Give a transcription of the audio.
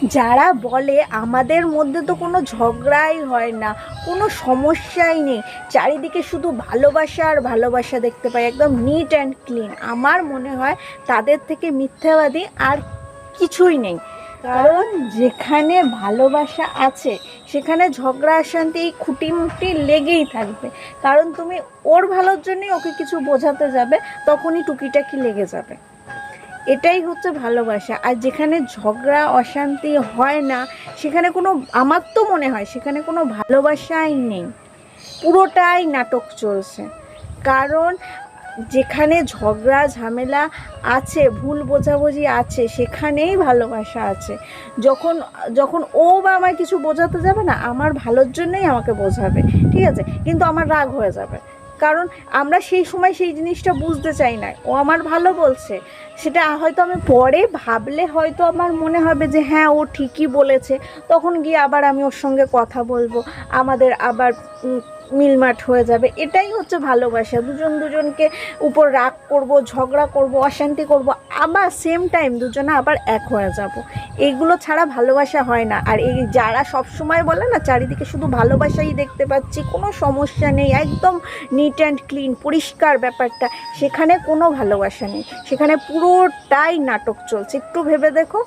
যারা বলে আমাদের মধ্যে তো কোনো ঝগড়াই হয় না, কোনো সমস্যাই নেই, চারিদিকে শুধু ভালোবাসা আর ভালোবাসা দেখতে পাই, একদম নিট অ্যান্ড ক্লিন, আমার মনে হয় তাদের থেকে মিথ্যাবাদী আর কিছুই নেই। কারণ যেখানে ভালোবাসা আছে সেখানে ঝগড়া অশান্তি এই খুঁটিমুটি লেগেই থাকবে। কারণ তুমি ওর ভালোর জন্যই ওকে কিছু বোঝাতে যাবে, তখনই টুকিটাকি লেগে যাবে। এটাই হচ্ছে ভালোবাসা। আর যেখানে ঝগড়া অশান্তি হয় না সেখানে কোনো, আমার তো মনে হয় সেখানে কোনো ভালোবাসাই নেই, পুরোটাই নাটক চলছে। কারণ যেখানে ঝগড়া ঝামেলা আছে, ভুল বোঝাবুঝি আছে, সেখানেই ভালোবাসা আছে। যখন যখন ও বা আমায় কিছু বোঝাতে যাবে না, আমার ভালোর জন্যই আমাকে বোঝাবে, ঠিক আছে, কিন্তু আমার রাগ হয়ে যাবে। কারণ আমরা সেই সময় সেই জিনিসটা বুঝতে চাই না, ও আমার ভালো বলছে, সেটা হয়তো আমি পরে ভাবলে হয়তো আমার মনে হবে যে হ্যাঁ ও ঠিকই বলেছে, তখন গিয়ে আবার আমি ওর সঙ্গে কথা বলবো, আমাদের আবার মিলমাট হয়ে যাবে। এটাই হচ্ছে ভালোবাসা, দুজন দুজনকে উপর রাগ করব, ঝগড়া করব, অশান্তি করব, আবার সেম টাইম দুজনে আবার এক হয়ে যাব। এইগুলো ছাড়া ভালোবাসা হয় না। আর এই যারা সব সময় বলে না চারিদিকে শুধু ভালোবাসাই দেখতে পাচ্ছি, কোনো সমস্যা নেই, একদম নিট অ্যান্ড ক্লিন পরিষ্কার ব্যাপারটা, সেখানে কোনো ভালোবাসা নেই, সেখানে পুরোটাই নাটক চলছে। একটু ভেবে দেখো।